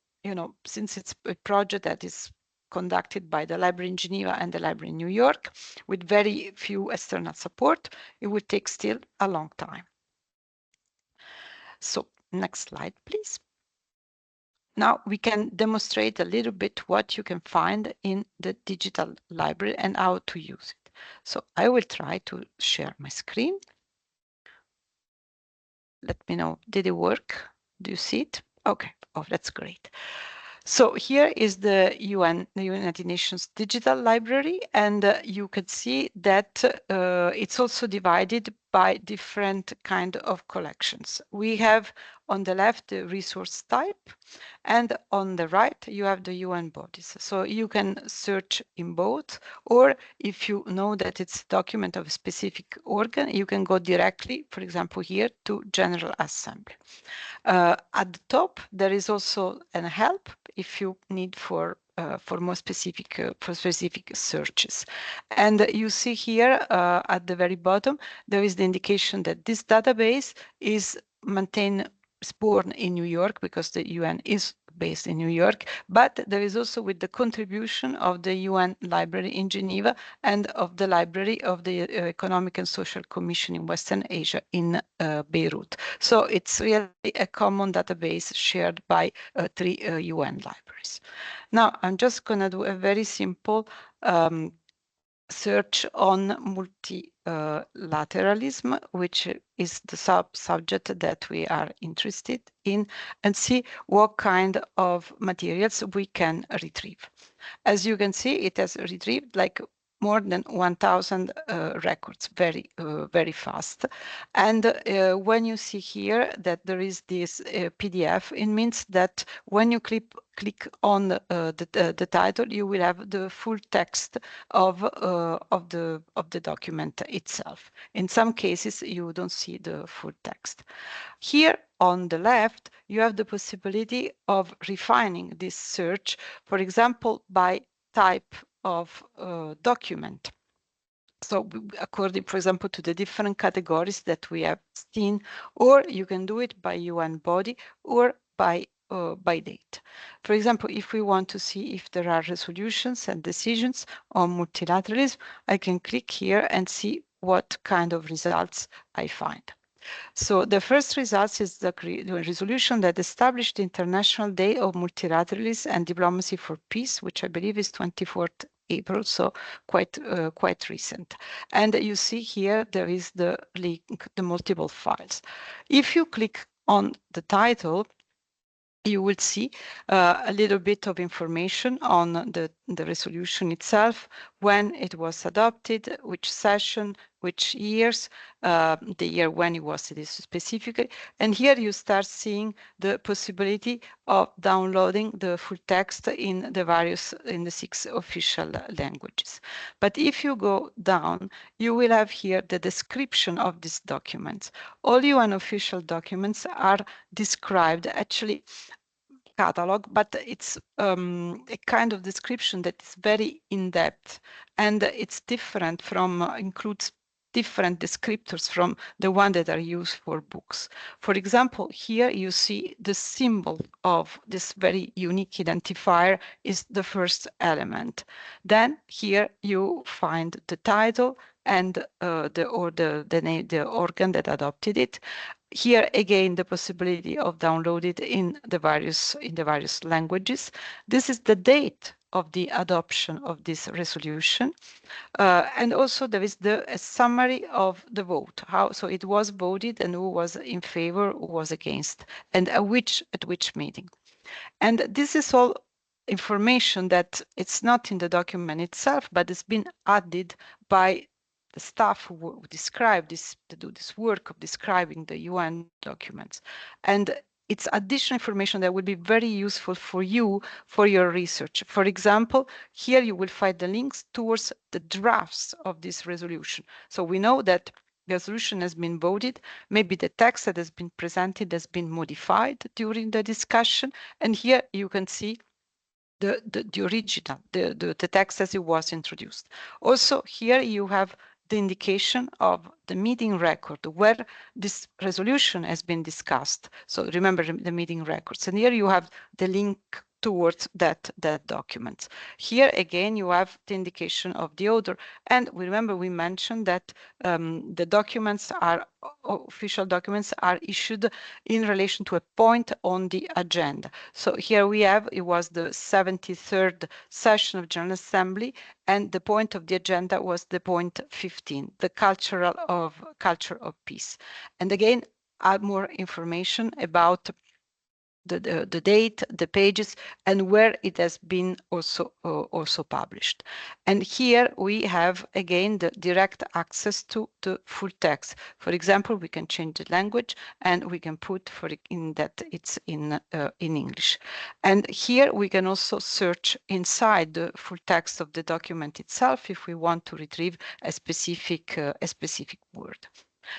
[SPEAKER 3] since it's a project that is conducted by the library in Geneva and the library in New York, with very few external support, it would take still a long time. So next slide, please. Now we can demonstrate a little bit what you can find in the digital library and how to use it. So I will try to share my screen. Let me know, did it work? Do you see it? Okay, oh, that's great. So here is the United Nations Digital Library, and you can see that it's also divided by different kind of collections. We have on the left the resource type, and on the right you have the UN bodies. So you can search in both, or if you know that it's a document of a specific organ, you can go directly, for example, here to General Assembly. At the top, there is also a help if you need for more specific for specific searches. And you see here at the very bottom there is the indication that this database is maintained, is born in New York because the UN is based in New York, but there is also with the contribution of the UN Library in Geneva and of the Library of the Economic and Social Commission in Western Asia in Beirut. So it's really a common database shared by 3 UN libraries. Now, I'm just going to do a very simple search on multilateralism, which is the subject that we are interested in, and see what kind of materials we can retrieve. As you can see, it has retrieved like more than 1,000 records very fast. And when you see here that there is this PDF, it means that when you click on the title, you will have the full text of the document itself. In some cases, you don't see the full text. Here on the left, you have the possibility of refining this search, for example, by type of document. So according, for example, to the different categories that we have seen, or you can do it by UN body or by date. For example, if we want to see if there are resolutions and decisions on multilateralism, I can click here and see what kind of results I find. So the first result is the resolution that established the International Day of Multilateralism and Diplomacy for Peace, which I believe is 24th April, so quite recent. And you see here there is the link, the multiple files. If you click on the title, you will see a little bit of information on the resolution itself, when it was adopted, which session, which years, the year when it was specifically. And here you start seeing the possibility of downloading the full text in the 6 official languages. But if you go down, you will have here the description of these documents. All UN official documents are described actually catalog, but it's a kind of description that is very in-depth, and it's different from, includes different descriptors from the one that are used for books. For example, here you see the symbol of this very unique identifier is the first element. Then here you find the title and the organ that adopted it. Here again, the possibility of downloading it in the various languages. This is the date of the adoption of this resolution. And also there is a summary of the vote, so it was voted and who was in favor, who was against, and at which meeting. And this is all information that it's not in the document itself, but it's been added by the staff who describe this, to do this work of describing the UN documents. And it's additional information that will be very useful for you for your research. For example, here you will find the links towards the drafts of this resolution. So we know that the resolution has been voted, maybe the text that has been presented has been modified during the discussion, and here you can see the original, the text as it was introduced. Also, here you have the indication of the meeting record where this resolution has been discussed. So remember the meeting records. And here you have the link towards that document. Here again, you have the indication of the author. And remember, we mentioned that the documents are, official documents are issued in relation to a point on the agenda. So here we have, it was the 73rd session of General Assembly, and the point of the agenda was the point 15, the culture of peace. And again, add more information about the date, the pages, and where it has been also published. And here we have again the direct access to the full text. For example, we can change the language and we can put in that it's in English. And here we can also search inside the full text of the document itself if we want to retrieve a specific word.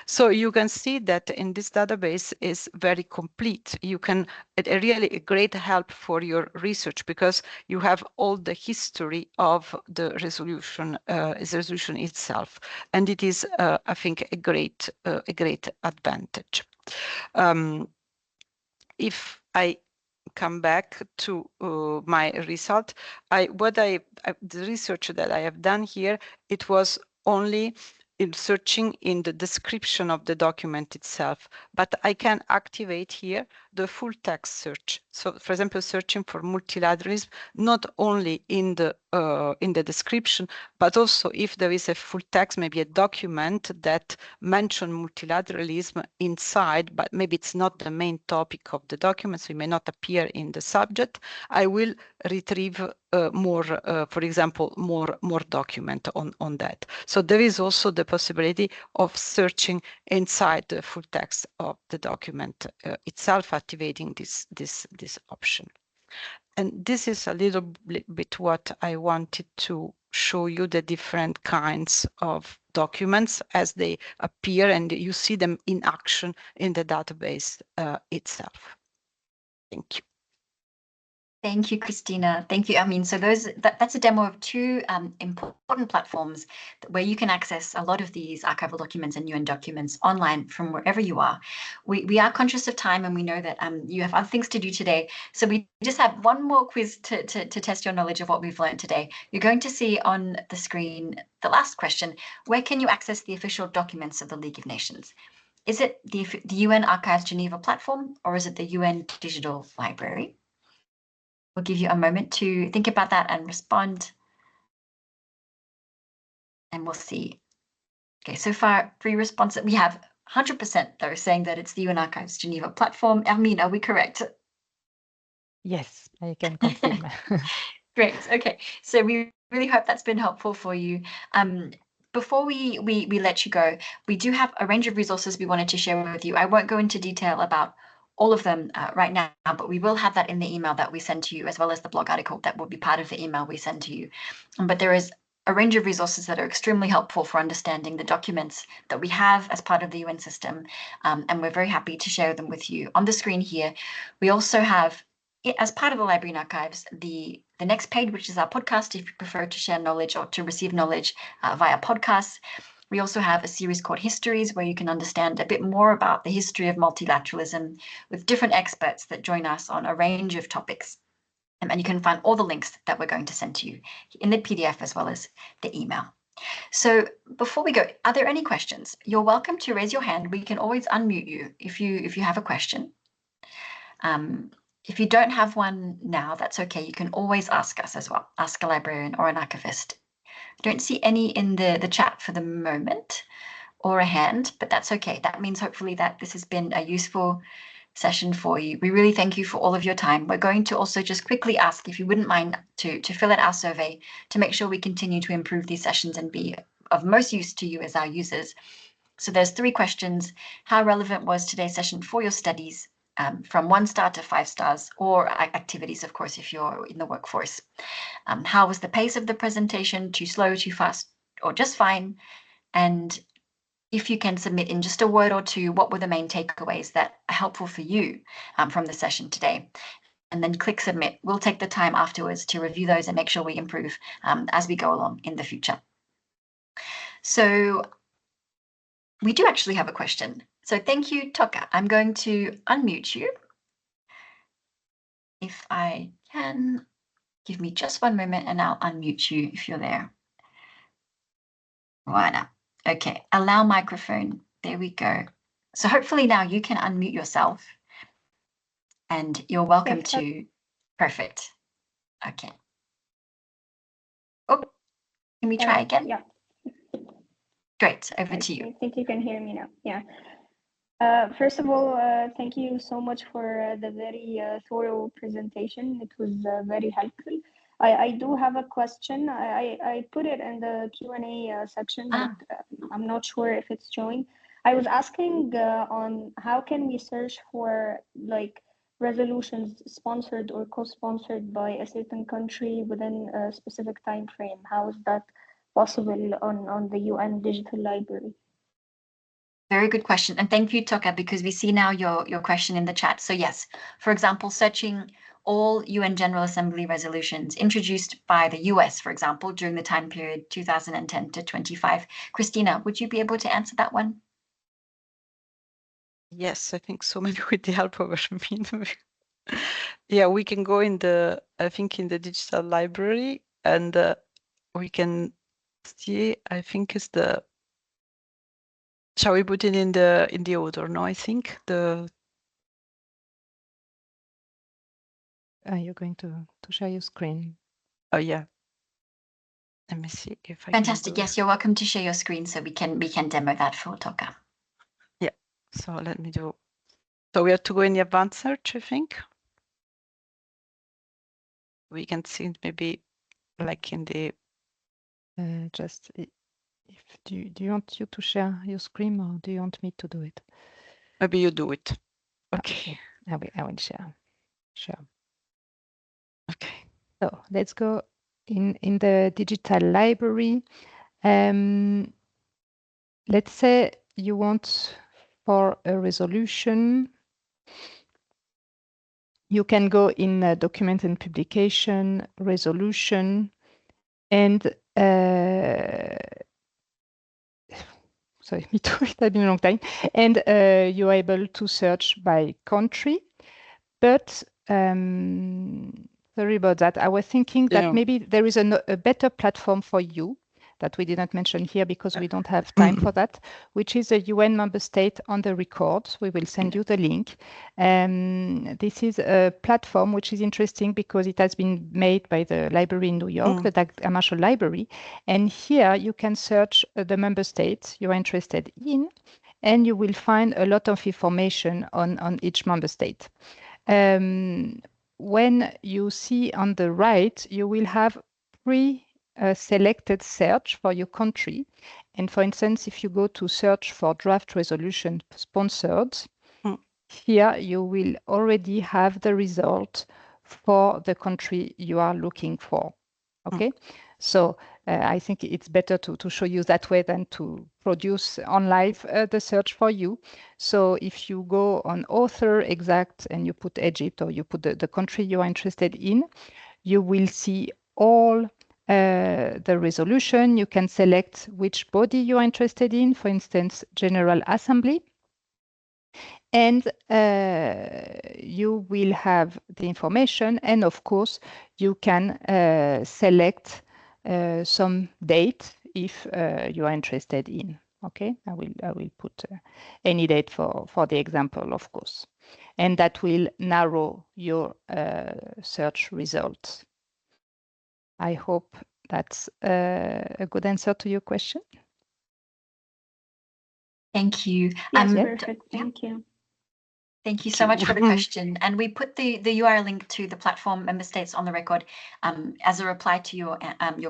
[SPEAKER 3] So you can see that in this database is very complete. You can, really a great help for your research because you have all the history of the resolution, itself, and it is, I think, a great advantage. If I come back to my result, the research that I have done here, it was only in searching in the description of the document itself, but I can activate here the full text search. So, for example, searching for multilateralism, not only in the description, but also if there is a full text, maybe a document that mention multilateralism inside, but maybe it's not the main topic of the document, so it may not appear in the subject, I will retrieve more, for example, more document on that. So there is also the possibility of searching inside the full text of the document itself, activating this option. And this is a little bit what I wanted to show you, the different kinds of documents as they appear, and you see them in action in the database itself. Thank you.
[SPEAKER 1] Thank you, Christina. Thank you. I mean, so that's a demo of two important platforms where you can access a lot of these archival documents and UN documents online from wherever you are. We are conscious of time, and we know that you have other things to do today. So we just have one more quiz to test your knowledge of what we've learned today. You're going to see on the screen the last question: where can you access the official documents of the League of Nations? Is it the UN Archives Geneva platform, or is it the UN Digital Library? We'll give you a moment to think about that and respond. And we'll see. Okay, so far, 3 responses. We have 100% though saying that it's the UN Archives Geneva platform. Hermine, are we correct?
[SPEAKER 2] Yes, I can confirm.
[SPEAKER 1] Great. Okay, so we really hope that's been helpful for you. Before we let you go, we do have a range of resources we wanted to share with you. I won't go into detail about all of them right now, but we will have that in the email that we send to you, as well as the blog article that will be part of the email we send to you. But there is a range of resources that are extremely helpful for understanding the documents that we have as part of the UN system, and we're very happy to share them with you. On the screen here, we also have, as part of the Library and Archives, the next page, which is our podcast, if you prefer to share knowledge or to receive knowledge via podcasts. We also have a series called Histories, where you can understand a bit more about the history of multilateralism with different experts that join us on a range of topics. And you can find all the links that we're going to send to you in the PDF as well as the email. So before we go, are there any questions? You're welcome to raise your hand. We can always unmute you if you have a question. If you don't have one now, that's okay. You can always ask us as well. Ask a librarian or an archivist. I don't see any in the chat for the moment or a hand, but that's okay. That means hopefully that this has been a useful session for you. We really thank you for all of your time. We're going to also just quickly ask if you wouldn't mind to fill out our survey to make sure we continue to improve these sessions and be of most use to you as our users. So there's 3 questions. How relevant was today's session for your studies? From 1 star to 5 stars, or activities, of course, if you're in the workforce. How was the pace of the presentation? Too slow, too fast, or just fine? And if you can submit in just a word or 2, what were the main takeaways that are helpful for you from the session today? And then click submit. We'll take the time afterwards to review those and make sure we improve as we go along in the future. So we do actually have a question. So thank you, Toka. I'm going to unmute you. If I can, give me just 1 moment and I'll unmute you if you're there. Voila. Okay, allow microphone. There we go. So hopefully now you can unmute yourself and you're welcome to. Perfect. Okay. Oh, can we try again?
[SPEAKER 4] Yeah.
[SPEAKER 1] Great, over to you.
[SPEAKER 4] I think you can hear me now. Yeah. First of all, thank you so much for the very thorough presentation. It was very helpful. I do have a question. I put it in the Q&A section, but I'm not sure if it's showing. I was asking on how can we search for like resolutions sponsored or co-sponsored by a certain country within a specific time frame. How is that possible on the UN Digital Library?
[SPEAKER 1] Very good question. And thank you, Toka, because we see now your question in the chat. So yes, for example, searching all UN General Assembly resolutions introduced by the US, for example, during the time period 2010 to 25. Christina, would you be able to answer that one?
[SPEAKER 3] Yes, I think so. Maybe with the help of Armin. Yeah, we can go in the, I think in the digital library, and we can see, I think it's the, shall we put it in the order? No, I think the.
[SPEAKER 2] Are you going to share your screen?
[SPEAKER 3] Oh yeah. Let me see if I
[SPEAKER 1] Fantastic.
[SPEAKER 3] can do.
[SPEAKER 1] Yes, you're welcome to share your screen so we can demo that for Toka.
[SPEAKER 3] Yeah. So let me do. So we have to go in the advanced search, I think. We can see it maybe like in the.
[SPEAKER 2] Just if do you want you to share your screen, or do you want me to do it?
[SPEAKER 3] Maybe you do it. Okay.
[SPEAKER 2] I will share. Sure.
[SPEAKER 3] Okay.
[SPEAKER 2] So let's go in the digital library. Let's say you want for a resolution. You can go in document and publication, resolution, and sorry, me too, it has been a long time. And you're able to search by country. But sorry about that. I was thinking that maybe there is a better platform for you that we didn't mention here because we don't have time for that, which is a UN member state on the records. We will send you the link. This is a platform which is interesting because it has been made by the library in New York, the Marshall Library. And here you can search the member states you are interested in, and you will find a lot of information on each member state. When you see on the right, you will have pre-selected search for your country. And for instance, if you go to search for draft resolution sponsored, here you will already have the result for the country you are looking for. Okay, so I think it's better to show you that way than to produce on live the search for you. So if you go on author exact and you put Egypt, or you put the country you are interested in, you will see all the resolution. You can select which body you are interested in, for instance, General Assembly. And you will have the information, and of course you can select some date if you are interested in. Okay, I will put any date for the example, of course, and that will narrow your search results. I hope that's a good answer to your question.
[SPEAKER 1] Thank you.
[SPEAKER 4] Yes, perfect. Thank you.
[SPEAKER 1] Thank you so much for the question. And we put the URL link to the platform member states on the record as a reply to your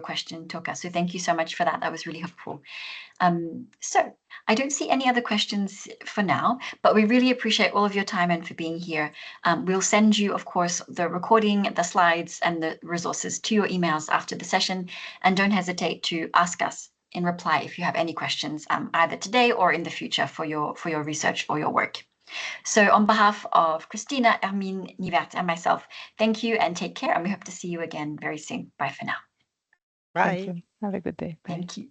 [SPEAKER 1] question, Toka. So thank you so much for that. That was really helpful. So I don't see any other questions for now, but we really appreciate all of your time and for being here. We'll send you, of course, the recording, the slides, and the resources to your emails after the session. And don't hesitate to ask us in reply if you have any questions, either today or in the future for your research or your work. So on behalf of Christina, Hermine, Nivert, and myself, thank you and take care. And we hope to see you again very soon. Bye for now.
[SPEAKER 2] Bye. Thank you. Have a good day. Bye.
[SPEAKER 1] Thank you.